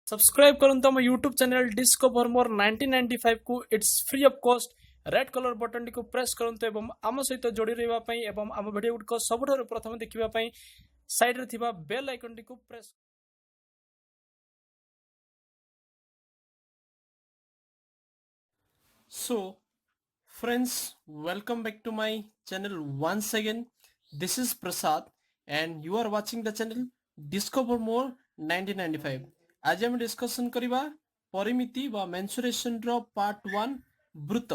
Subscribe करंतु हम YouTube channel discover मोर 1995 को it's free of cost red colour button को प्रेस करंतु एवं आम सहित जोड़ी रहिबा पई एवं आम वीडियो गुडको सबठारु प्रथम देखिबा पई साइड रे थिबा बेल आइकन को press So friends, welcome back to my channel once again. This is Prasad and you are watching the channel Discover More 1995. आज हम डिस्कशन करिबा परिमिति वा मेंसुरेशन रो पार्ट 1 वृत्त.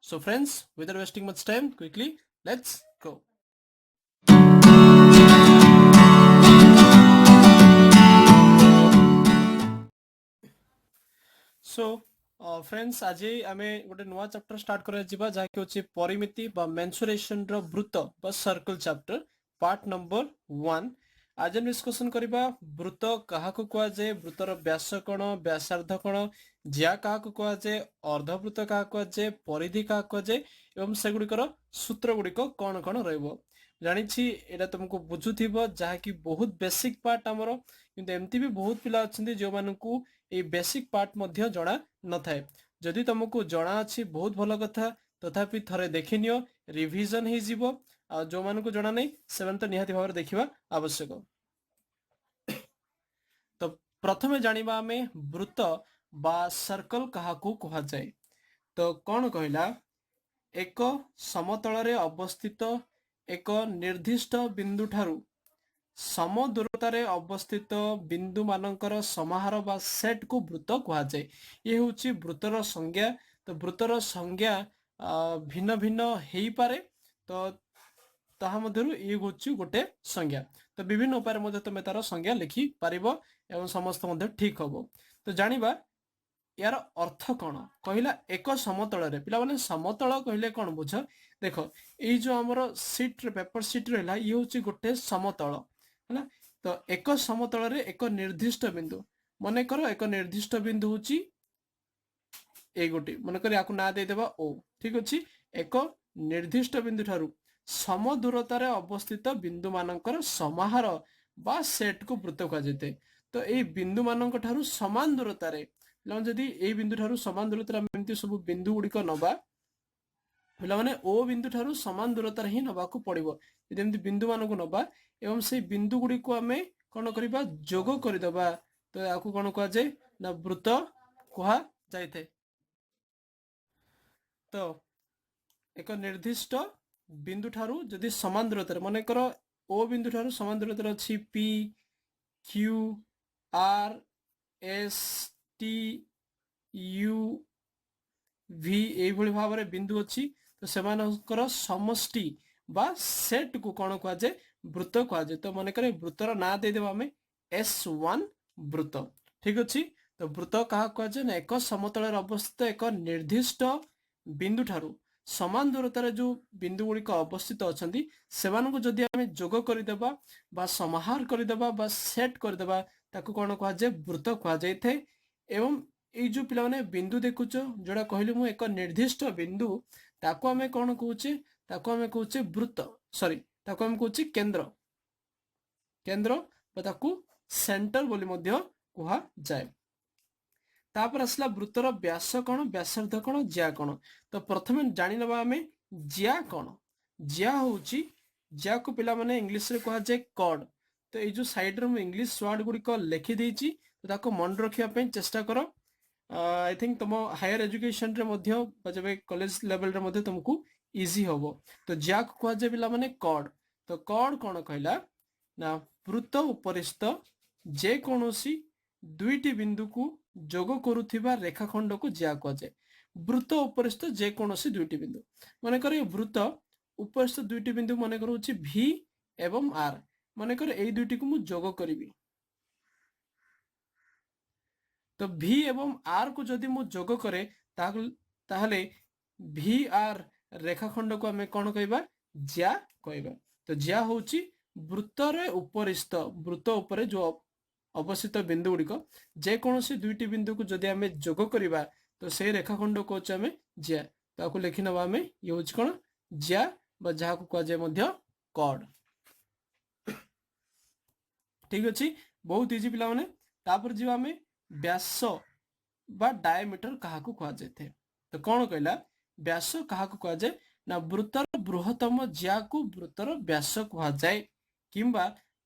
So friends, without wasting much time, quickly let's go. So friends आज आम गोटे नुआ chapter start करा जहाँकि होची परिमिति बा मेंसुरेशन रो वृत्त बा सर्कल चैप्टर पार्ट नंबर 1. आज हम डिस्कशन करिबा वृत्त काहाकु कुआ जाय, वृत्तर व्यास कोण, व्यासार्ध कोण, ज्या काहाकु कुआ जाय, अर्धवृत्त काहाकु कुआ जाय, परिधि काहाकु कुआ जाय एवं सेगुडिकर सूत्र गुडिक कोन कोन रहइबो. जानिछि एटा तुमको बुझुथिबो जहाँकि बहुत बेसिक पार्ट हमर, किंतु एमती भी बहुत पिला अछन्ती जो मानकु ए बेसिक पार्ट मध्य जणा न थाए. जदि तुमको जणा अछि बहुत भलो कथा, तथापि थरे देखिनियो रिवीजन हे जिवो. आ जो मानकु जणा नै सेवन तो निहाती भाବରେ देखिबा आवश्यक. तो प्रथमे जानिबा आमे वृत्त बा सर्कल काहाकु कहा जाय. तो कोन कहला, एक समतल रे अवस्थित एक निर्दिष्ट बिंदु ठारू सम दूरतार अवस्थित बिंदु मानकर समाहार बा सेट को वृत्त कहा जाए. ये हूँ वृत्तर संज्ञा. तो वृत्तर संज्ञा भिन्न भिन्न हेई पारे. तो ताहा मध्यरु ये हूँ गोटे संज्ञा. तो विभिन्न उपाय मध्य तुम तार संज्ञा लिखि पारिबो एवं समस्त मध्य ठीक हबो. तो जानिबा यार अर्थ कौन कहला. एक समतल रे पिला माने समतल कहले कौन बुझ. देख ये जो हमर सीट पेपर सीट रहला ये हूँ गोटे समतल है. तो एक समतल रे एक निर्दिष्ट बिंदु मन कर, एक निर्दिष्ट बिंदु हूँ ए गोटे मन कर या ना दे देबा ओ. ठीक अछि. एक निर्दिष्ट बिंदु ठारू सम दूरतार अवस्थित बिंदु मानकर समाहार बा सेट को वृत्त कहा जाते. तो ये बिंदु मानक ठारू समान दूरतार जदि ए बिंदु ठारू समान दूरतार एमती सब बिंदु गुड़िक नबा पिला माने ओ बिंदु ठारू समान दूरतार ही नबाकू पड़िबो. यदि एमती बिंदु मानक नबा एवं से बिंदु गुड़ी को आमे कौन करिबा जोग करदबा. तो याकू कौन कहा जाए ना वृत्त कहा जाए. तो एक निर्दिष्ट बिंदु ठारू जदि समान दूरतार मन कर ओ बिंदु ठारू समान दूरतार अछि P Q R S T U भि एई भली भाव रे बिंदु अछि. तो सेमानकर समष्टि बा सेट को कौन कहा जाए वृत्त कहा जाए. तो मन करे वृत्तर ना दे देबा हमें S1 वृत्त. ठीक अछि. तो वृत्त कहा कहा जाए ना एक समतल रे अवस्थित एक निर्दिष्ट बिंदु ठारू समान दूरतार जो बिंदु गुड़िक अवस्थित अछंती सेमानकु जदि आमे जोग करदेबा बा समाहार करदेबा बा सेट करदेबा ताकू कौन कहा जाए वृत्त कहा जाए थे. एवं ये जो पिला माने बिंदु देखुच जोड़ा कहली मु एक निर्दिष्ट बिंदु ताको आमे कौन कहूचे, ताको आमे कहूचे वृत्त. सॉरी ताको आमे कहूचे केंद्र. केंद्र ताकू सेंटर बोली मध्य कहा जाए. तापर असला वृत्तर व्यास कौन, व्यासार्ध कौन, ज्या कौन. तो प्रथमे जानि नबा आमे ज्या कौन. ज्या होची ज्या को पिला माने इंग्लिश रे कहा जाए कॉर्ड. तो ये जो साइड रे मु इंग्लिश वर्ड गुडी को लिखि देछि तो ताको मन रखिया पे चेष्टा करो. आई थिंक तुम हायर एजुकेशन रे मध्य जब कॉलेज लेवल रे मध्य तुमको इजी होबो. तो ज्या को कहा जाए पिला माने कॉर्ड. तो कॉर्ड कौन कहला ना वृत्त उपरिस्थ जे कोनोसी दुईटी बिंदु को जोग करुथिबा रेखाखंड को ज्या कहा जाए. वृत्त उपरिस्थ जे कोनोसी दुईटी बिंदु मन कर वृत्त उपरिस्थ दुईटी बिंदु मन कर होची V एवं R. मन कर एई दुईटी को मु जोग करिवि. तो V एवं R को जदि मु जोग करे ताहले VR रेखाखंड को आमे कौन कहबा ज्या कहबा. तो ज्या होची वृत्तर उपरिस्थ वृत्त उपरे जो अवस्थित बिंदु गुड़िक जेकोसी दुईटी बिंदु को जदि आमे जोग करिबा तो से रेखाखंड को आमे ज्या. ताकू लिखि नबा आमे ये होची कोन ज्या बा जहा को कहा जाय मध्य कॉर्ड. ठीक अछि. बहुत इजी पिला माने. तापर जीवा आमे व्यास बा डायमीटर काहाकू कुआ जायते। तो कौन कहला व्यास काहाकू कुआ जाय ना वृत्तर बृहत्तम जिया को वृत्तर व्यास कुआ जाय किंबा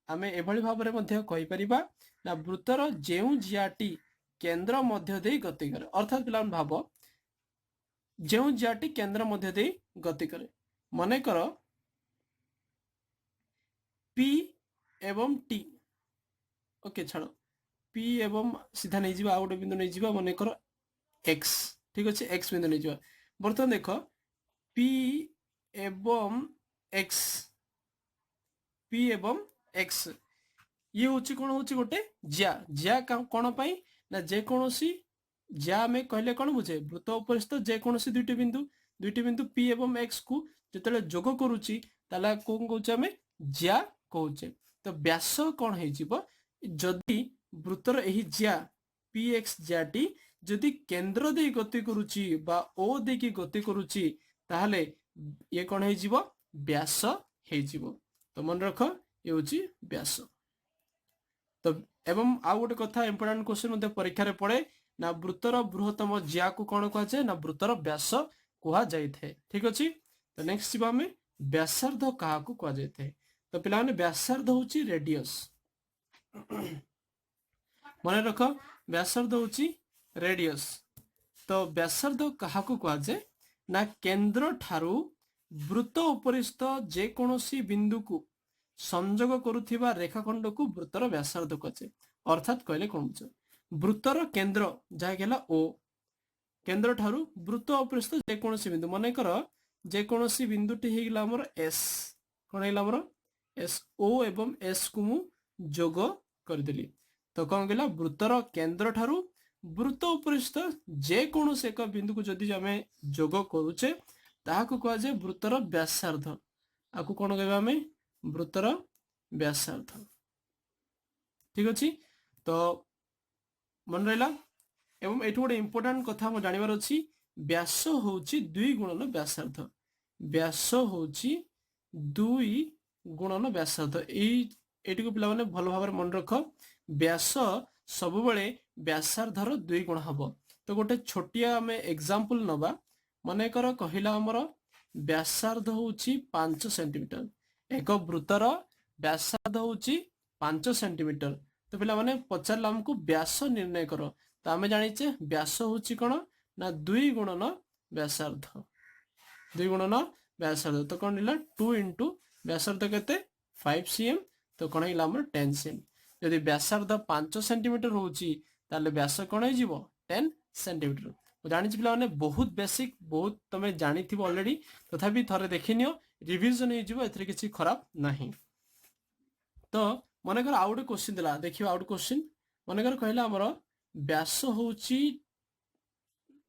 आमे एभली भाबरे मध्य कहि परिबा ना वृत्तर जेउ जियाटी केंद्र मध्य देई गति करे। अर्थात पिला भाव जेउ जियाटी केंद्र मध्य देई गति करे मने कर P एवं T ओके छाड़ P एवं सीधा नहीं जीवा आउट बिंदु नहीं जीवा मने कर X ठीक अच्छे X बिंदु नहीं जीवा बर्तमान देख P एवं X P एवं X ये होची कौन होची गोटे ज्या ज्या कौन पाई ना जे कोनोसी ज्या में कहले कौन बुझे वृत्त उपरिस्थ जे कोनोसी दुईटी बिंदु P एवं X को जेतले जोग करूची ताला कोन कहूचे हमें ज्या कहूचे। तो व्यास कौन है जीवो जदि वृत्तर एही ज्या PX ज्याटी जदि केंद्र दे गति करूची बा O दे की गति करूची ताहले ये कौन है जीवो व्यास है जीवो। तो मन रख ये होची व्यास। तो एवं आउ गोटे कथा इंपोर्टेंट क्वेश्चन मध्य परीक्षा रे पड़े ना वृत्तर बृहत्तम ज्या को कौन कह जाए ना वृत्तर व्यास कह जाए ठीक अच्छे। तो नेक्स्ट जीवा में व्यासार्ध क्या कह जाए। तो पिला माने व्यासार्ध होची रेडियस मन रख व्यासार्ध होची रेडियस। तो व्यासार्ध क्या कह जाए ना केंद्र ठारू वृत्त उपरिस्थ जे कोनोसी बिंदु को संजोग करुथिबा रेखाखंड को वृत्तर व्यासार्ध कहे। अर्थात कहले कौन वृत्तर केंद्र जहाँ O केंद्र ठारू वृत्त उपरिस्थ जेकोसी बिंदु मन कर जेकोसी बिंदुटी होगा आमर S कौन है आमर S O एवं S को मु जोग करदेली। तो कौन कहला वृत्तर केंद्र ठारू वृत्त उपरिस्थ जेकोसी एक बिंदु को जदि आम जोग करुचे ताहाकू कह जाए वृत्तर व्यासार्ध। आपको कौन कहबा आम वृत्तर व्यासार्ध ठीक अच्छे। तो मन रहा एवं ये गोटे इंपोर्टाट कथा मुझे जानवर अच्छी व्यास होची 2 गुणन व्यासार्ध व्यास होची 2 गुणन व्यासार्ध एटी को पिला माने भल भाव मन रख व्यास सब बेले व्यासार्धर 2 गुण हम। तो गोटे छोटिया आम एग्जांपल नवा मन कर कहला आमर व्यासार्ध होची 5 सेंटीमीटर एक वृत्तर व्यासार्ध होची 5 सेंटीमीटर। तो पिला माने पचार आमको व्यास निर्णय कर तो आम जाचे व्यास होची कौन ना 2 गुणन व्यासार्ध 2 गुणन व्यासार्ध। तो कौन है 2 इंटू व्यासार्ध के 5 cm तो कौन है 10 cm। जदि व्यासार्ध 5 सेंटीमीटर होची ताले व्यास कौन है 10 सेंटीमीटर। जानी पिला माने बहुत बेसिक बहुत तुम जानी थी ऑलरेडी तथापि थरे देखि नियो रिवीजन हो एथरे किछि खराब नहीं। तो मनकर आउ गोटे क्वेश्चन दिला देखियो आउ गोटे क्वेश्चन मनकर कहला हमर व्यास होची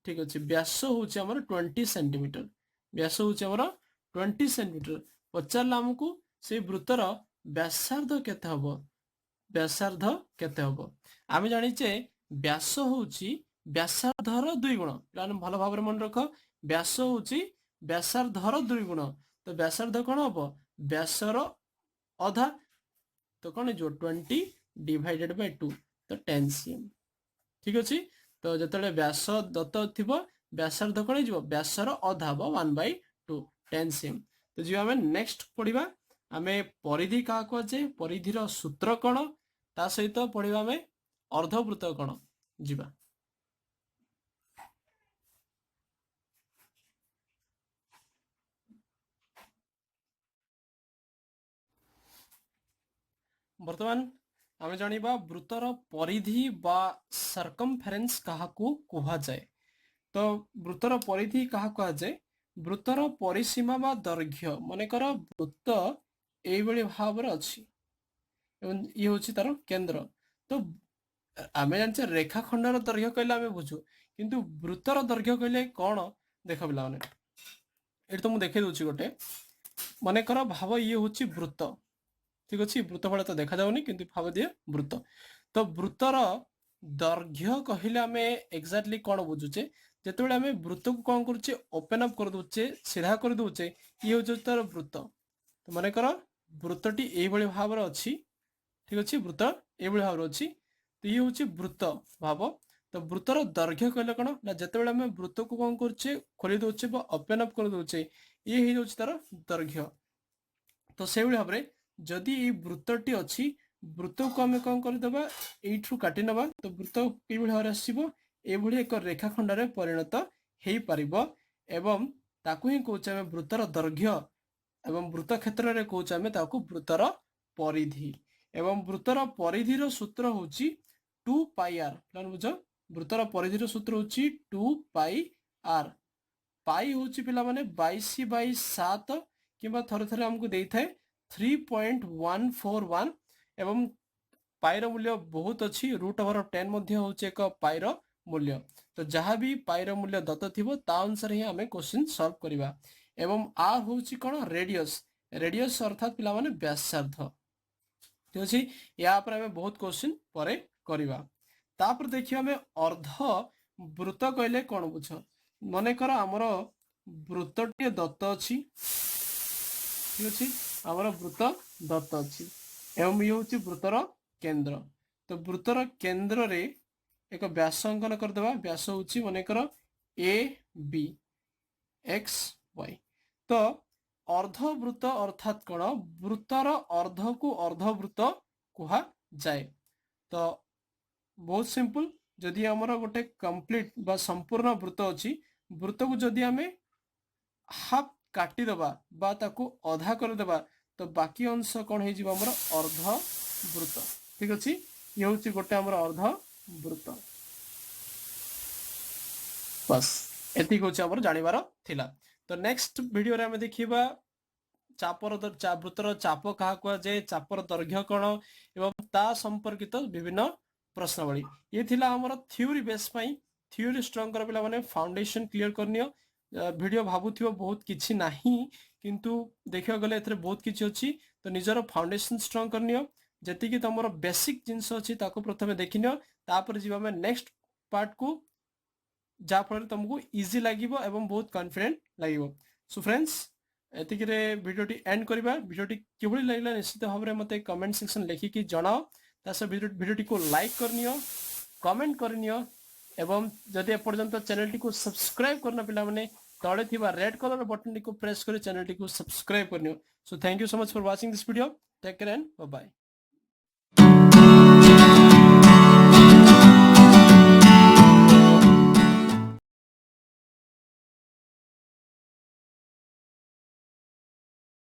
ठीक अच्छे व्यास होची हमर 20 सेंटीमीटर व्यास होची हमर 20 सेंटीमीटर पचारला हमको से वृत्तर व्यासार्ध केते हबो व्यासार्ध केते हबो। आमे जानिचे व्यास होची व्यासार्धर 2 गुण प्लान भल भाव मन रख व्यास होची व्यासार्धर 2 गुण। तो व्यासार्ध कौन हम व्यासर अधा तो कौन जो 20 डिवाइडेड बाय 2 तो 10 cm ठीक अच्छे। तो जो व्यास दत्त थी व्यासार्ध कौन हो व्यासर अधा 1/2 10 cm। तो जी आम नेक्स्ट पढ़ा आम परिधि क्या कहुचे परिधिर सूत्र कौन ता सहित पढ़ा आम अर्धवृत्त कौन जीवा। बर्तमान आम जाना वृत्तर परिधि बा सर्कमफेरेंस क्या कह जाए। तो वृत्तर परिधि क्या कह जाए वृत्तर परिसीमा बा दैर्घ्य मनकर वृत्त ये भाव अच्छी ये हूँ तार केंद्र। तो आम जाने रेखाखंडर दैर्घ्य कहले आम बुझू किंतु वृत्तर दैर्घ्य कहले कौन देख पिला मैंने ये तो मुझे देखे दूसरी गोटे मनकर भाव ये हूँ वृत्त ठीक अच्छे वृत्त भाव तो देखा जाऊनी किंतु भाव दिए वृत्त। तो वृत्तर दैर्घ्य कहले आम एक्जाक्टली कौन बुझुचे जिते आम वृत्त को कौन करुचे ओपन अप कर दूचे सीधा कर दूचे ये हूँ तार वृत्त। तो मनकर वृत्तटी ये भाव अच्छी ठीक अच्छे वृत्त ये भाव अच्छी। तो ये हूँ वृत्त भाव। तो वृत्तर दैर्घ्य कहले कौन ना जितेबाला आम वृत्त को कौन करुचे खोली दौचे ओपेन अप कर दौचे ये हो तार दैर्घ्य। तो से भाव में जदि ये वृत्तटी अच्छी वृत्त को आम कौन करदे यू काटि नवा तो वृत्त कि भाव में एक रेखाखंड में परिणत हो पार एवं ताकू ही कौचे आम वृत्तर दैर्घ्य एवं वृत्त क्षेत्र में कौचे आम वृत्तर परिधि एवं वृत्तर परिधिर सूत्र हूँ 2 पाई आर प्लान बुझ वृत्तर परिधिर सूत्र हूँ 2 पाई आर पाई हूँ पिला माने 22/7 किंबा थरे थरे हमको देइथाय 3.141 एवं पाइर मूल्य बहुत अच्छी √10 मध्य होचे एक पाइर मूल्य। तो जहाँ भी पाइर मूल्य दत्त थिबो ता अनुसार ही हमें क्वेश्चन सॉल्व करिवा एवं आर होची कोन रेडियस रेडियस अर्थात पिला माने व्यासार्ध ठीक अछि। या पर हमें बहुत क्वेश्चन परे करिवा तापर देखियो हमें अर्ध वृत्त कहले कोन बुझ मने कर हमर वृत्तटी दत्त अछि ठीक अछि हमर वृत्त दत्त अछि एवं ये होची वृत्तर केंद्र। तो वृत्तर केंद्र रे एक व्यास अंकन कर देबा व्यास होची मने कर ए बी एक्स वाई। तो अर्धवृत्त अर्थात कौन वृत्तर अर्ध को अर्धवृत्त कुहा जाए। तो बहुत सिंपल जदि आमर गोटे कंप्लीट बा संपूर्ण वृत्त अच्छी वृत्त को जदि आम हाफ काटिदेबा बा ताकू अधा करदेबा तो बाकी अंश कौन हो आमर अर्धवृत्त ठीक अच्छे। ये हूँ गोटे आमर अर्धवृत्त बस एतिक हूँ आमर जानिबार थिला। तो नेक्स्ट वीडियो रे हमें देखिबा चापर वृत्तर चाप क्या कहुए चापर दैर्घ्य कौन एवं ता संपर्कित विभिन्न प्रश्नावली। ये थिला हमर थ्योरी बेस पई थ्योरी स्ट्रांग कर पिला माने फाउंडेशन क्लियर करनियो वीडियो भाबुथिबो बहुत किछि नाही किंतु देखियो गले एथरे बहुत किछि अछि। तो निजर फाउंडेशन स्ट्रांग करनियो जति कि तमरो बेसिक जिंस अछि ताको प्रथमे देखिनियो तापर जीवा में नेक्स्ट पार्ट को जा फल तुमको इजी लगिवो एवं बहुत कॉन्फिडेंट लगिवो। सो फ्रेंड्स एतिक रे वीडियोटी एंड करबा वीडियोटी किभଳି लागला निश्चित भाव में मते कमेंट सेक्शन लिखिकी जणाओ तासे वीडियोटी को लाइक करनियो कमेंट करनियो एवं जदि एपर्यंत चैनल टी को सब्सक्राइब करना पिला माने तळे थिबा रेड कलर बटन टी को प्रेस कर चैनल टी को सब्सक्राइब करनियो। So thank you so much for watching this video take care and bye bye.